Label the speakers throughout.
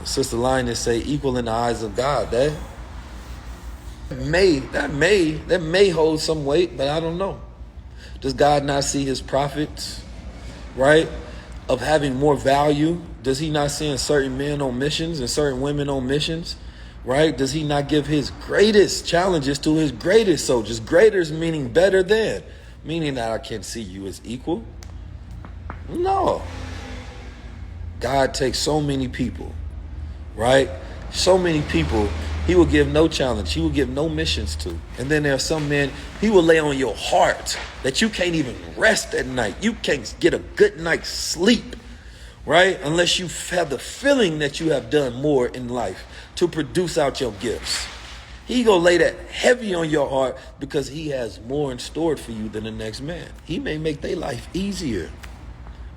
Speaker 1: Sister Lioness say equal in the eyes of God. That may hold some weight, but I don't know. Does God not see his prophets, right, of having more value? Does he not send certain men on missions and certain women on missions, right? Does he not give his greatest challenges to his greatest soldiers? Greatest meaning better than, meaning that I can't see you as equal. No. God takes so many people, right? So many people he will give no challenge. He will give no missions to. And then there are some men he will lay on your heart that you can't even rest at night. You can't get a good night's sleep, right? Unless you have the feeling that you have done more in life to produce out your gifts. He gonna lay that heavy on your heart because he has more in store for you than the next man. He may make their life easier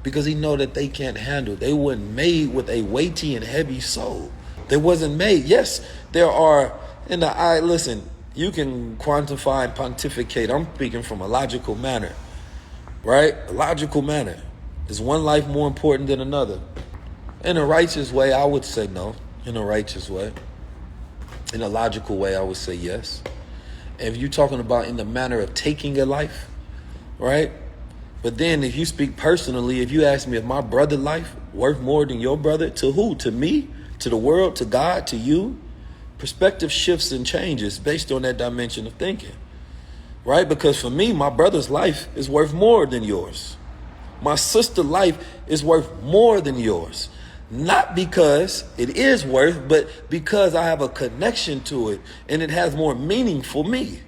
Speaker 1: because he know that they can't handle. They weren't made with a weighty and heavy soul. They wasn't made. Yes, there are in the eye. Listen, you can quantify and pontificate. I'm speaking from a logical manner, right? A logical manner. Is one life more important than another? In a righteous way, I would say no. In a righteous way. In a logical way, I would say yes. And if you're talking about in the manner of taking a life, right? But then if you speak personally, if you ask me if my brother's life worth more than your brother, to who? To me? To the world? To God? To you? Perspective shifts and changes based on that dimension of thinking, right? Because for me, my brother's life is worth more than yours. My sister's life is worth more than yours. Not because it is worth, but because I have a connection to it and it has more meaning for me.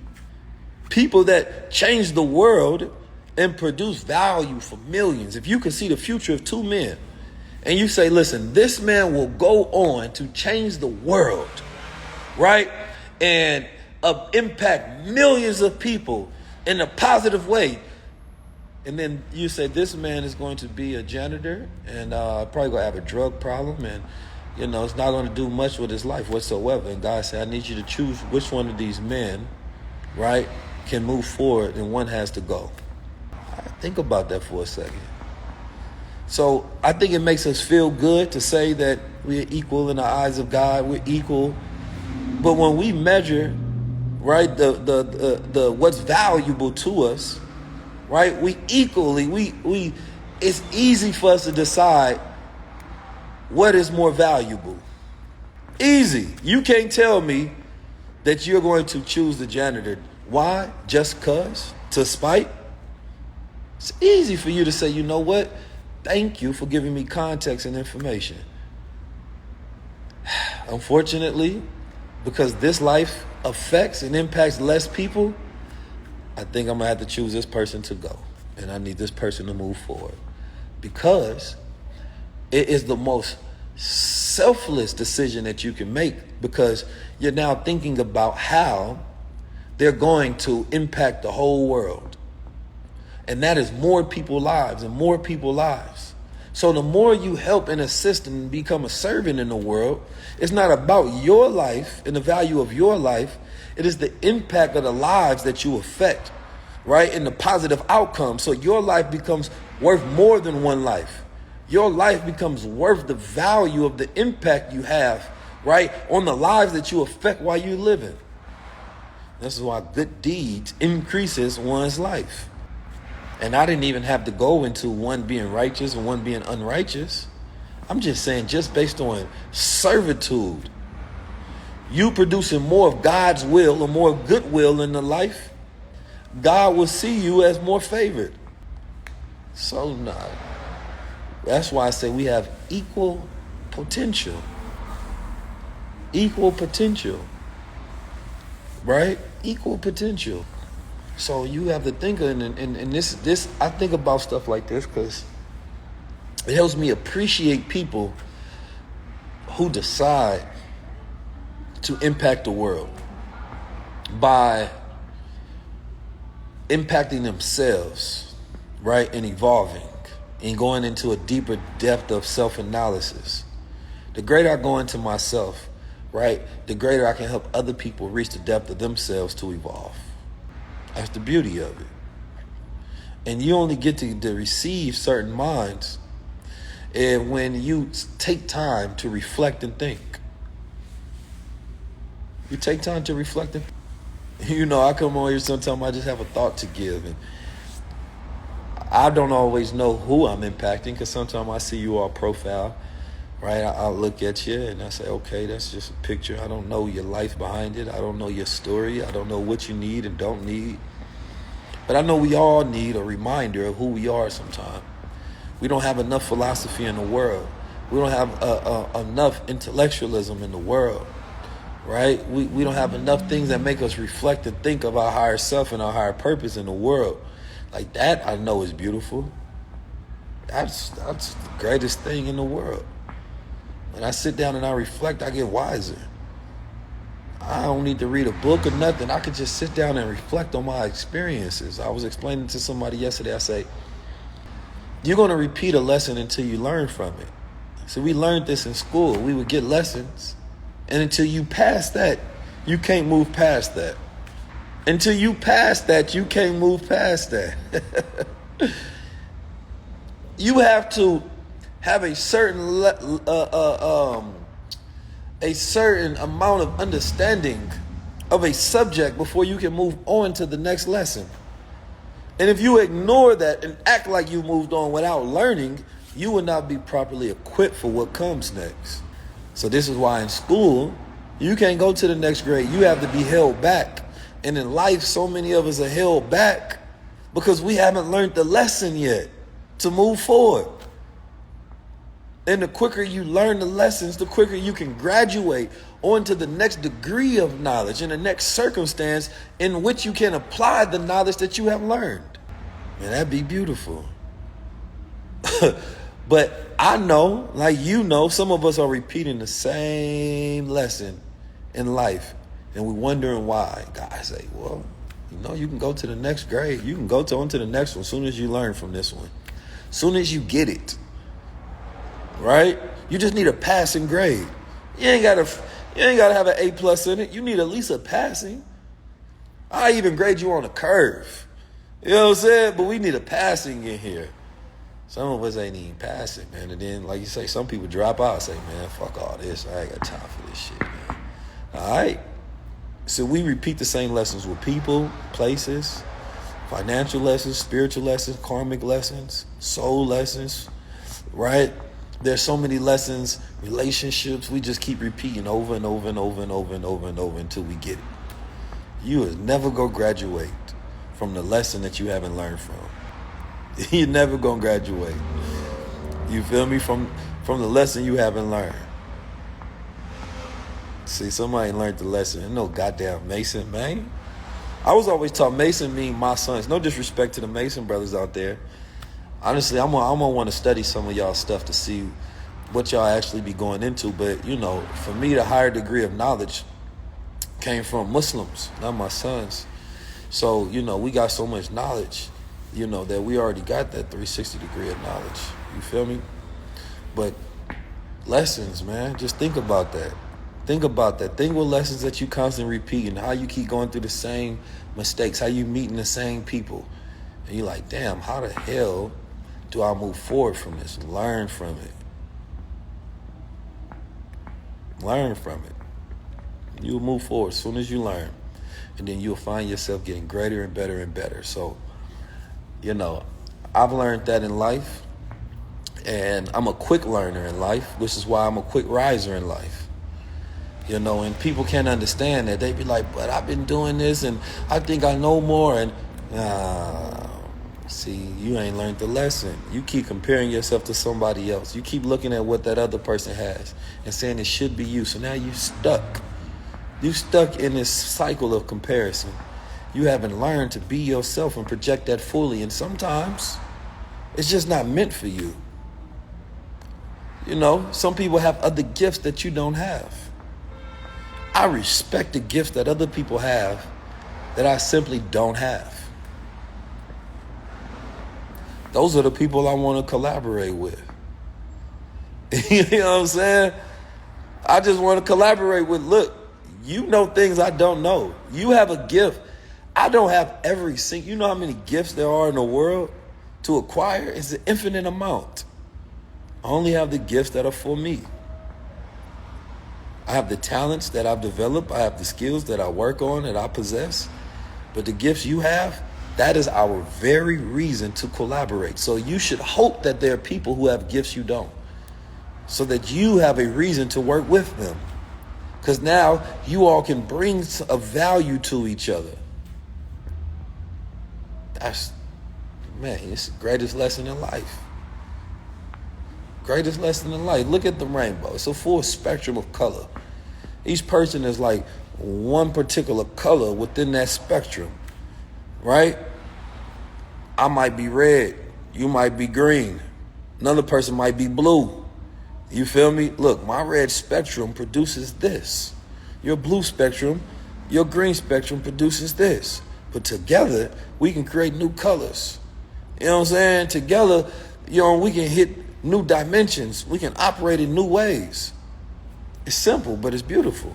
Speaker 1: People that change the world and produce value for millions. If you can see the future of two men and you say, listen, this man will go on to change the world, right? And impact millions of people in a positive way. And then you say this man is going to be a janitor and probably going to have a drug problem and, it's not going to do much with his life whatsoever. And God said, I need you to choose which one of these men, right, can move forward and one has to go. Think about that for a second. So I think it makes us feel good to say that we're equal in the eyes of God. We're equal. But when we measure, right, the what's valuable to us, right, we equally, it's easy for us to decide what is more valuable. Easy. You can't tell me that you're going to choose the janitor. Why? Just cause? To spite? It's easy for you to say, you know what? Thank you for giving me context and information. Unfortunately, because this life affects and impacts less people, I think I'm going to have to choose this person to go. And I need this person to move forward. Because it is the most selfless decision that you can make. Because you're now thinking about how they're going to impact the whole world. And that is more people's lives and more people's lives. So the more you help and assist and become a servant in the world, it's not about your life and the value of your life. It is the impact of the lives that you affect, right? And the positive outcome. So your life becomes worth more than one life. Your life becomes worth the value of the impact you have, right, on the lives that you affect while you're living. This is why good deeds increases one's life. And I didn't even have to go into one being righteous and one being unrighteous. I'm just saying, just based on servitude, you producing more of God's will or more goodwill in the life, God will see you as more favored. So not. That's why I say we have equal potential. Equal potential. Right? Equal potential. So you have to think, and this I think about stuff like this because it helps me appreciate people who decide to impact the world by impacting themselves, right, and evolving and going into a deeper depth of self-analysis. The greater I go into myself, right, the greater I can help other people reach the depth of themselves to evolve. That's the beauty of it. And you only get to receive certain minds And when you take time to reflect and think, you take time to reflect and think. I come on here sometimes, I just have a thought to give. And I don't always know who I'm impacting, because sometimes I see you all profile, right? I'll look at you and I say, okay, that's just a picture. I don't know your life behind it. I don't know your story. I don't know what you need and don't need. But I know we all need a reminder of who we are sometimes. We don't have enough philosophy in the world. We don't have enough intellectualism in the world, right? We don't have enough things that make us reflect and think of our higher self and our higher purpose in the world. Like that, I know is beautiful. That's the greatest thing in the world. When I sit down and I reflect, I get wiser. I don't need to read a book or nothing. I could just sit down and reflect on my experiences. I was explaining to somebody yesterday, I say, you're going to repeat a lesson until you learn from it. So we learned this in school. We would get lessons, and until you pass that, you can't move past that. Until you pass that, you can't move past that. You have to have a certain amount of understanding of a subject before you can move on to the next lesson. And if you ignore that and act like you moved on without learning, you will not be properly equipped for what comes next. So this is why in school, you can't go to the next grade. You have to be held back. And in life, so many of us are held back because we haven't learned the lesson yet to move forward. And the quicker you learn the lessons, the quicker you can graduate on to the next degree of knowledge and the next circumstance in which you can apply the knowledge that you have learned. Man, that'd be beautiful. But I know, like some of us are repeating the same lesson in life, and we're wondering why. God say, well, you can go to the next grade. You can go on to the next one as soon as you learn from this one. As soon as you get it. Right? You just need a passing grade. You ain't gotta have an A+ in it. You need at least a passing. I even grade you on a curve. You know what I'm saying? But we need a passing in here. Some of us ain't even passing, man. And then, like you say, some people drop out and say, man, fuck all this. I ain't got time for this shit, man. All right? So we repeat the same lessons with people, places, financial lessons, spiritual lessons, karmic lessons, soul lessons, right? There's so many lessons, relationships. We just keep repeating over and over and over and over and over and over until we get it. You will never go graduate from the lesson that you haven't learned from. You're never gonna graduate. You feel me? From the lesson you haven't learned. See, somebody learned the lesson. Ain't no goddamn Mason, man. I was always taught Mason mean my sons. No disrespect to the Mason brothers out there. Honestly, I'm gonna want to study some of y'all stuff to see what y'all actually be going into. But, for me, the higher degree of knowledge came from Muslims, not my sons. So, we got so much knowledge, that we already got that 360 degree of knowledge. You feel me? But lessons, man, just think about that. Think about that. Think what lessons that you constantly repeating, how you keep going through the same mistakes, how you meeting the same people. And you're like, damn, how the hell do I move forward from this? Learn from it. Learn from it. You'll move forward as soon as you learn. And then you'll find yourself getting greater and better and better. So, I've learned that in life. And I'm a quick learner in life, which is why I'm a quick riser in life. And people can't understand that. They be like, but I've been doing this and I think I know more. And see, you ain't learned the lesson. You keep comparing yourself to somebody else. You keep looking at what that other person has and saying it should be you. So now you stuck. You stuck in this cycle of comparison. You haven't learned to be yourself and project that fully. And sometimes it's just not meant for you. Some people have other gifts that you don't have. I respect the gifts that other people have that I simply don't have. Those are the people I want to collaborate with. You know what I'm saying? I just want to collaborate with, look, you know things I don't know. You have a gift. I don't have every single, you know how many gifts there are in the world to acquire? It's an infinite amount. I only have the gifts that are for me. I have the talents that I've developed. I have the skills that I work on, that I possess. But the gifts you have, that is our very reason to collaborate. So you should hope that there are people who have gifts you don't, so that you have a reason to work with them. Because now you all can bring a value to each other. It's the greatest lesson in life. Greatest lesson in life. Look at the rainbow. It's a full spectrum of color. Each person is like one particular color within that spectrum, right? I might be red. You might be green. Another person might be blue. You feel me? Look, my red spectrum produces this. Your blue spectrum, your green spectrum produces this. But together, we can create new colors. You know what I'm saying? Together, we can hit new dimensions. We can operate in new ways. It's simple, but it's beautiful.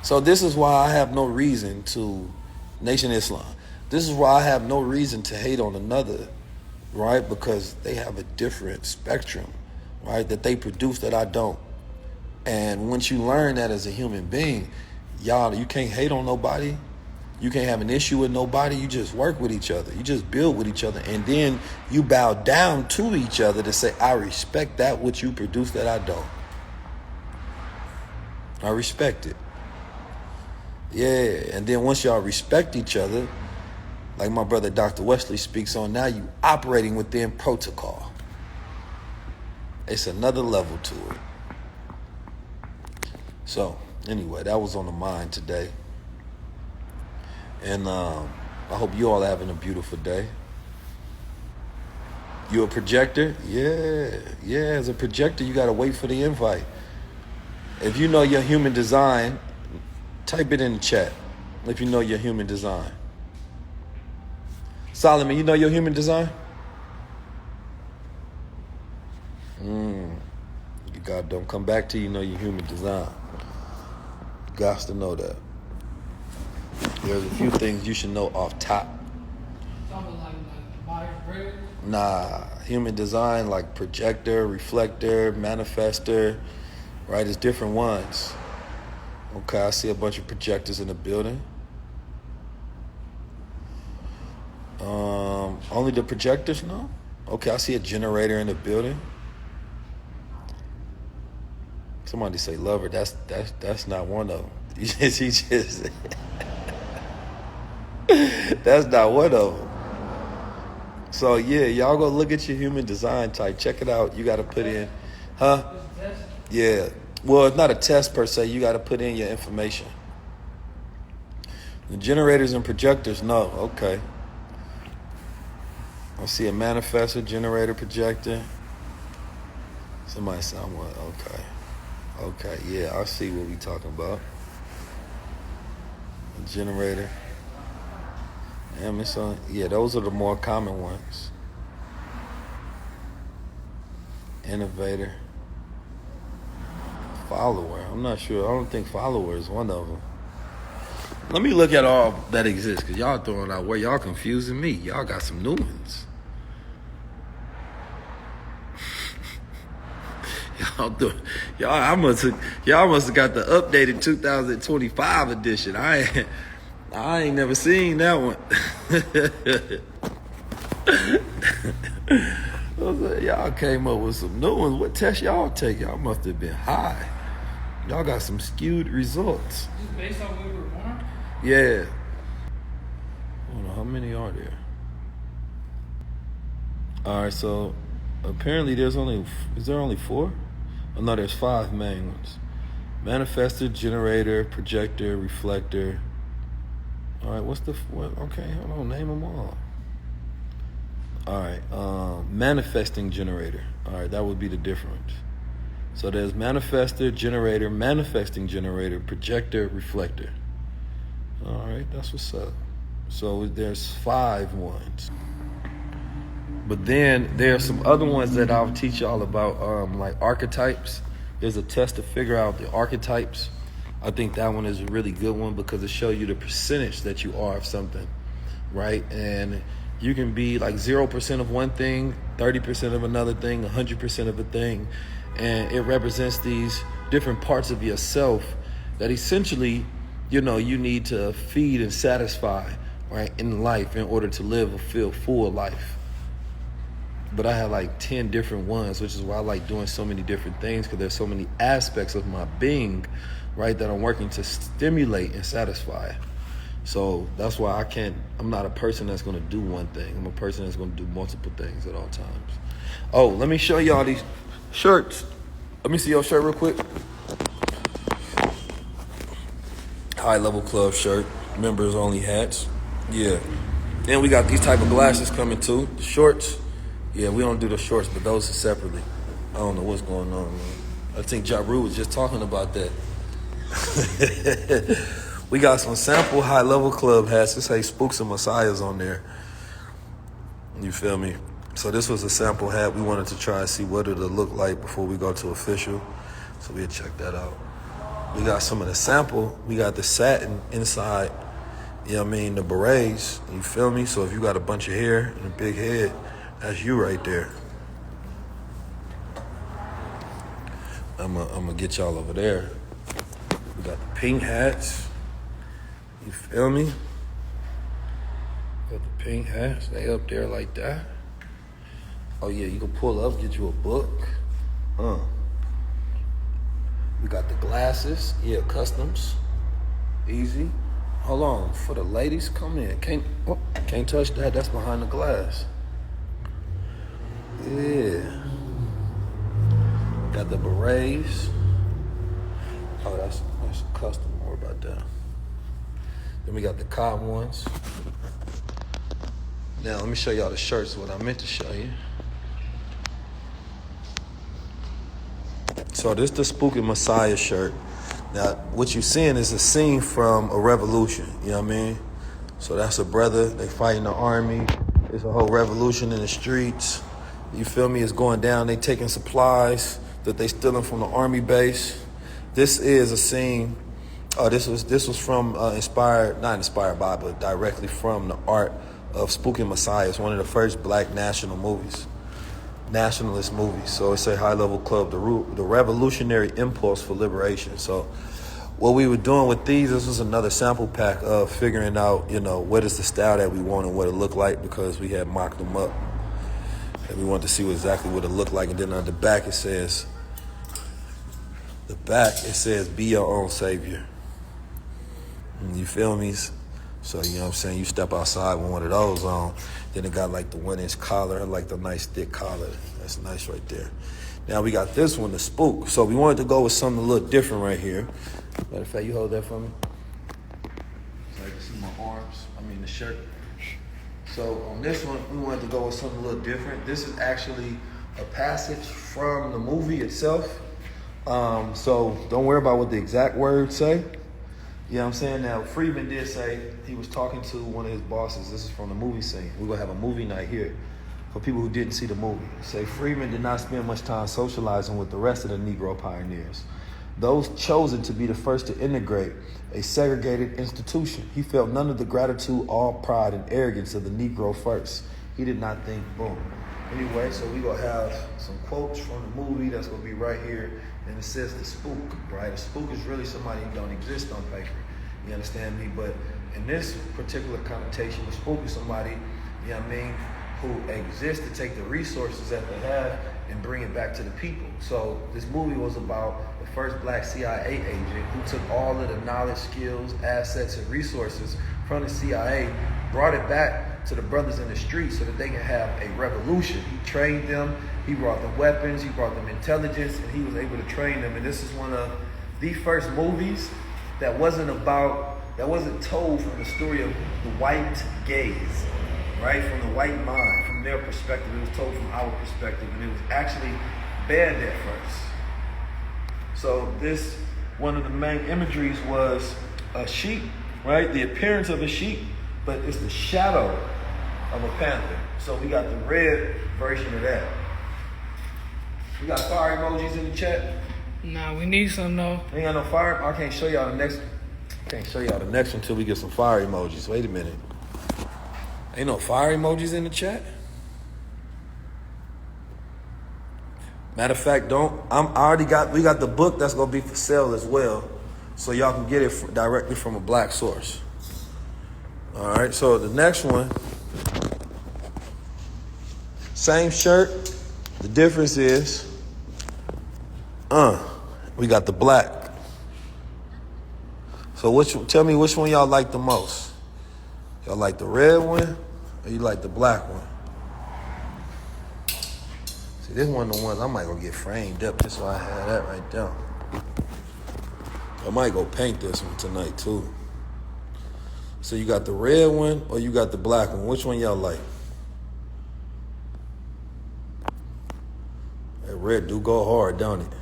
Speaker 1: So this is why I have no reason to, Nation Islam, this is why I have no reason to hate on another, right? Because they have a different spectrum, right, that they produce that I don't. And once you learn that as a human being, you can't hate on nobody. You can't have an issue with nobody. You just work with each other. You just build with each other. And then you bow down to each other to say, I respect that which you produce that I don't. I respect it. Yeah. And then once y'all respect each other, like my brother Dr. Wesley speaks on, now you operating within protocol. It's another level to it. So anyway, that was on the mind today. And I hope you all are having a beautiful day. You a projector? Yeah. As a projector, you got to wait for the invite. If you know your human design, type it in the chat. If you know your human design. Solomon, you know your human design? God don't come back to you know your human design. You got to know that. There's a few things you should know off top.
Speaker 2: Something like Myers-Briggs?
Speaker 1: Nah, human design like projector, reflector, manifester, right? It's different ones. Okay, I see a bunch of projectors in the building. Only the projectors, no? Okay, I see a generator in the building. Somebody say lover. That's not one of them. He just that's not one of them. So yeah, y'all go look at your human design type. Check it out. You got to put in, huh? Yeah. Well, it's not a test per se. You got to put in your information. The generators and projectors, no. Okay. I see a manifestor, generator, projector. Somebody said what? Okay. Yeah, I see what we talking about. A generator. Yeah, those are the more common ones. Innovator. Follower. I'm not sure. I don't think follower is one of them. Let me look at all that exists, because y'all throwing out where y'all confusing me. Y'all got some new ones. Y'all must have got the updated 2025 edition. I ain't never seen that one. Y'all came up with some new ones. What test y'all take? Y'all must have been high. Y'all got some skewed results.
Speaker 2: Just based on where we were born?
Speaker 1: Yeah. I don't know, how many are there? All right, so apparently is there only 4? Oh, no, there's 5 main ones. Manifestor, generator, projector, reflector. All right, okay, hold on, name them all. All right, manifesting generator. All right, that would be the difference. So there's manifestor, generator, manifesting generator, projector, reflector. All right, that's what's up. So there's 5 ones. But then there are some other ones that I'll teach y'all about, like archetypes. There's a test to figure out the archetypes. I think that one is a really good one because it shows you the percentage that you are of something, right? And You can be like 0% of one thing, 30% of another thing, 100% of a thing. And it represents these different parts of yourself that essentially, you need to feed and satisfy, right, in life in order to live a full life. But I have like 10 different ones, which is why I like doing so many different things, because there's so many aspects of my being, right, that I'm working to stimulate and satisfy. So that's why I'm not a person that's going to do one thing. I'm a person that's going to do multiple things at all times. Oh, let me show y'all these shirts. Let me see your shirt real quick. High Level Club shirt. Members only hats. Yeah. And we got these type of glasses coming too. The shorts. Yeah, we don't do the shorts, but those are separately. I don't know what's going on, man. I think Ja Rule was just talking about that. We got some sample High Level Club hats. This say Spooks and Messiahs on there. You feel me? So this was a sample hat. We wanted to try and see what it'll look like before we go to official. So we'll check that out. We got some of the sample. We got the satin inside. You know what I mean? The berets. You feel me? So if you got a bunch of hair and a big head, that's you right there. I'm gonna get y'all over there. We got the pink hats. You feel me? Got the pink hats. They up there like that. Oh yeah, you can pull up, get you a book. We got the glasses. Yeah, customs. Easy. Hold on. For the ladies, come in. Can't touch that. That's behind the glass. Yeah. Got the berets. Oh, that's custom. Don't worry about that. Then we got the cotton ones. Now, let me show y'all the shirts, what I meant to show you. So this the Spooky Messiah shirt. Now, what you're seeing is a scene from a revolution, you know what I mean? So that's a brother, they fighting the army. There's a whole revolution in the streets. You feel me? It's going down. They taking supplies that they stealing from the army base. This is a scene. This was from not inspired by, but directly from the art of Spooky Messiah. It's one of the first black nationalist movies. So it's a High Level Club, the revolutionary impulse for liberation. So what we were doing with these, this was another sample pack of figuring out, what is the style that we want and what it looked like, because we had mocked them up. And we wanted to see exactly what it looked like. And then on the back it says, be your own savior. You feel me? So, you know what I'm saying? You step outside with one of those on. Then it got like the 1-inch collar. I like the nice thick collar. That's nice right there. Now we got this one, the Spook. So we wanted to go with something a little different right here. Matter of fact, you hold that for me. So I can see the shirt. So on this one, we wanted to go with something a little different. This is actually a passage from the movie itself. So don't worry about what the exact words say. You know what I'm saying? Now, Friedman did say he was talking to one of his bosses. This is from the movie scene. We're going to have a movie night here for people who didn't see the movie. Say Friedman did not spend much time socializing with the rest of the Negro pioneers, those chosen to be the first to integrate a segregated institution. He felt none of the gratitude, awe, pride, and arrogance of the Negro first. He did not think, boom. Anyway, so we're going to have some quotes from the movie that's going to be right here. And it says the spook, right? A spook is really somebody who don't exist on paper. You understand me? But in this particular connotation, a spook is somebody, you know what I mean, who exists to take the resources that they have and bring it back to the people. So this movie was about the first black CIA agent who took all of the knowledge, skills, assets, and resources from the CIA, brought it back to the brothers in the street so that they can have a revolution. He trained them, he brought them weapons, he brought them intelligence, and he was able to train them. And this is one of the first movies that wasn't told from the story of the white gaze, right? From the white mind, from their perspective. It was told from our perspective, and it was actually banned at first. So this, one of the main imageries was a sheep, right? The appearance of a sheep, but it's the shadow of a panther. So we got the red version of that. We got fire emojis in the chat.
Speaker 2: Nah, we need some though.
Speaker 1: Ain't got no fire. I can't show y'all the next. Can't show y'all the next one until we get some fire emojis. Wait a minute. Ain't no fire emojis in the chat. Matter of fact, we got the book that's gonna be for sale as well, so y'all can get it directly from a black source. All right, so the next one, same shirt. The difference is, we got the black. So tell me which one y'all like the most. Y'all like the red one, or you like the black one? See, this one of the ones I might go get framed up just so I have that right there. I might go paint this one tonight too. So you got the red one or you got the black one? Which one y'all like? That red do go hard, don't it?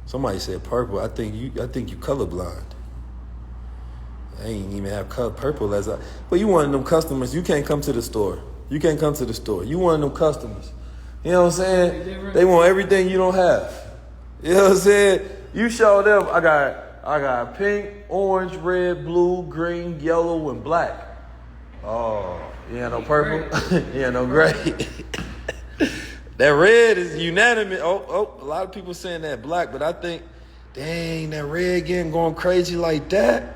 Speaker 1: Somebody said purple. I think you colorblind. I ain't even have purple but you one of them customers. You can't come to the store. You can't come to the store. You one of them customers. You know what I'm saying? They want everything you don't have. You know what I'm saying? You show them, I got pink, orange, red, blue, green, yellow, and black. Oh, you ain't no purple? You ain't no gray. That red is unanimous. A lot of people saying that black, but I think, dang, that red going crazy like that.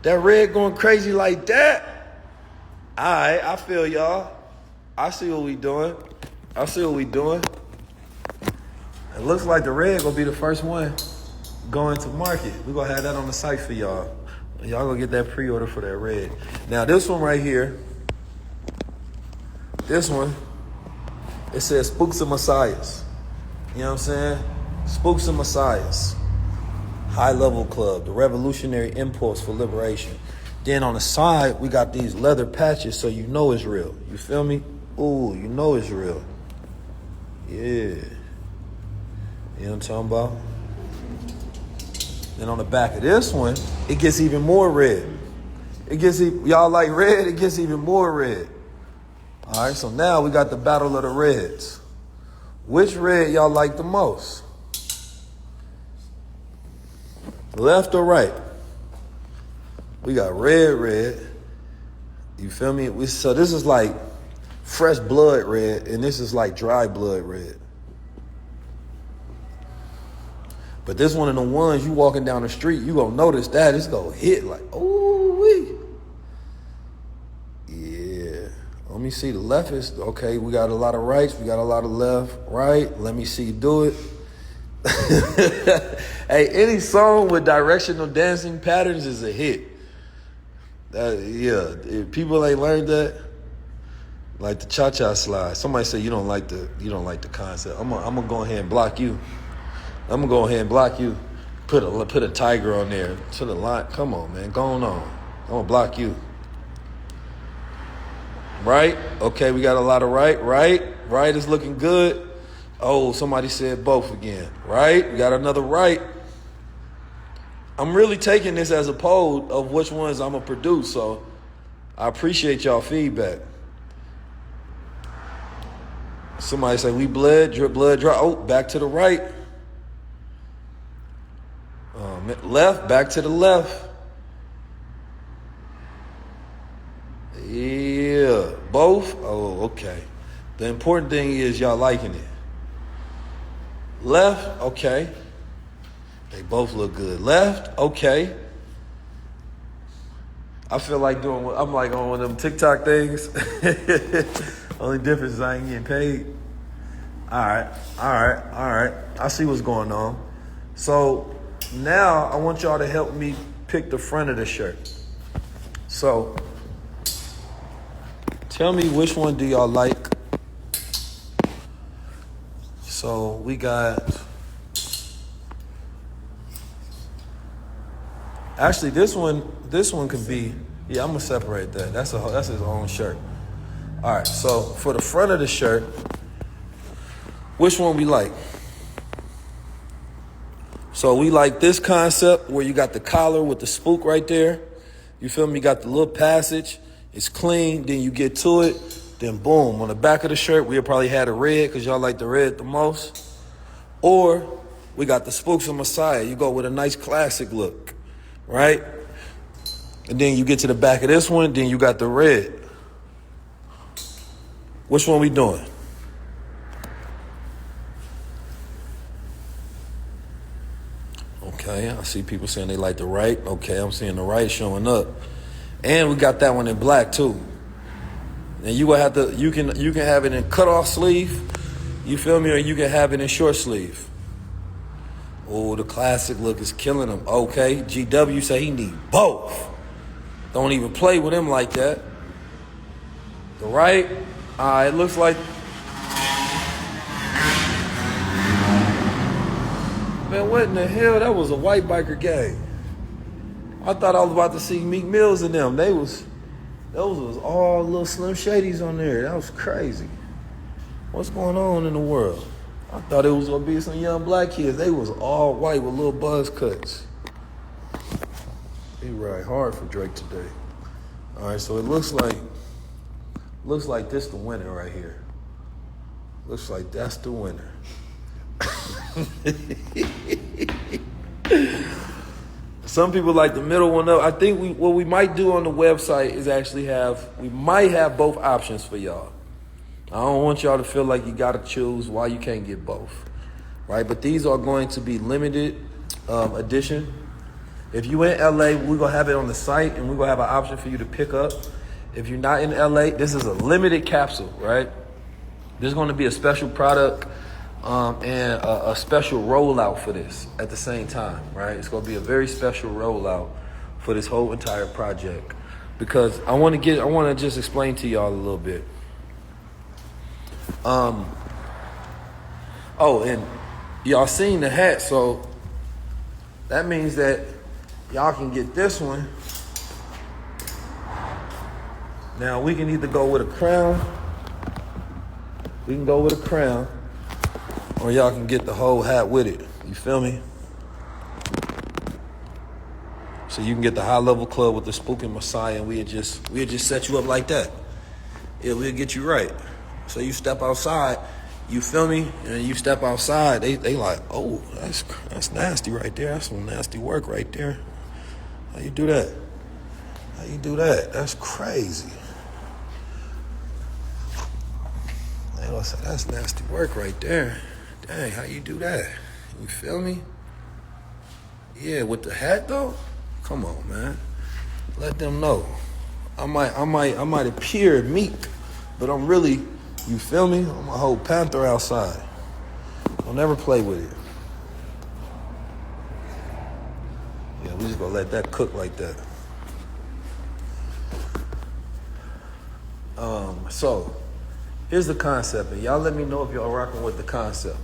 Speaker 1: That red going crazy like that. All right, I feel y'all. I see what we doing. It looks like the red gonna be the first one going to market. We're gonna have that on the site for y'all. Y'all gonna get that pre-order for that red. Now this one right here, this one, it says Spooks and Messiahs. You know what I'm saying? Spooks and Messiahs. High Level Club, the revolutionary impulse for liberation. Then on the side, we got these leather patches so you know it's real. You feel me? Ooh, you know it's real. Yeah. You know what I'm talking about? Then on the back of this one, it gets even more red. Y'all like red? It gets even more red. All right, so now we got the battle of the reds. Which red y'all like the most? Left or right? We got red. You feel me? So this is like fresh blood red, and this is like dry blood red. But this one of the ones you walking down the street, you gonna notice that it's gonna hit like, ooh wee. Yeah. Let me see the left is okay. We got a lot of rights. We got a lot of left, right. Let me see you do it. Hey, any song with directional dancing patterns is a hit. Yeah, if people ain't learned that, like the cha-cha slide. Somebody say you don't like the concept. I'm gonna go ahead and block you. Put a tiger on there to the line. Come on, man, go on. I'm gonna block you. Right? Okay, we got a lot of right. Right is looking good. Oh, somebody said both again. Right? We got another right. I'm really taking this as a poll of which ones I'm going to produce, so I appreciate y'all feedback. Somebody say we bled, drip, blood, dry. Oh, back to the right. Left, back to the left. Yeah, both? Oh, okay. The important thing is y'all liking it. Left, okay. They both look good. Left, okay. I feel like I'm like on one of them TikTok things. Only difference is I ain't getting paid. All right. I see what's going on. So now I want y'all to help me pick the front of the shirt. So tell me which one do y'all like. So we got, actually this one could be, yeah, I'm gonna separate that. That's his own shirt. All right, so for the front of the shirt, which one we like? So we like this concept where you got the collar with the spook right there. You feel me? You got the little passage. It's clean. Then you get to it. Then boom, on the back of the shirt, we'll probably have the red because y'all like the red the most. Or we got the Spooks of Messiah. You go with a nice classic look, right? And then you get to the back of this one, then you got the red. Which one we doing? Okay, I see people saying they like the right. Okay, I'm seeing the right showing up. And we got that one in black too. And you gonna have to you can have it in cut off sleeve, you feel me, or you can have it in short sleeve. Oh, the classic look is killing him. Okay, GW say he need both. Don't even play with him like that. The right, it looks like. Man, what in the hell? That was a white biker gang. I thought I was about to see Meek Mills and them. Those was all little Slim Shadys on there. That was crazy. What's going on in the world? I thought it was gonna be some young black kids. They was all white with little buzz cuts. He ride hard for Drake today. All right, so it looks like this the winner right here. Looks like that's the winner. Some people like the middle one up. I think what we might do on the website is actually we might have both options for y'all. I don't want y'all to feel like you gotta choose why you can't get both, right? But these are going to be limited edition. If you in LA, we're gonna have it on the site and we're gonna have an option for you to pick up. If you're not in LA, this is a limited capsule, right? There's gonna be a special product and a special rollout for this at the same time, right? It's gonna be a very special rollout for this whole entire project because I want to just explain to y'all a little bit. And y'all seen the hat, so that means that y'all can get this one. Now we can either go with a crown. We can go with a crown. Or y'all can get the whole hat with it. You feel me? So you can get the high level club with the Spook and Messiah, and we'll just set you up like that. Yeah, we'll get you right. So you step outside, you feel me? And you step outside, they like, oh, that's nasty right there. That's some nasty work right there. How you do that? How you do that? That's crazy. They gonna say that's nasty work right there. Dang, how you do that? You feel me? Yeah, with the hat though? Come on, man. Let them know. I might appear meek, but I'm really, you feel me? I'm a whole panther outside. Don't ever play with it. Yeah, we just gonna let that cook like that. So here's the concept, and y'all let me know if y'all rocking with the concept.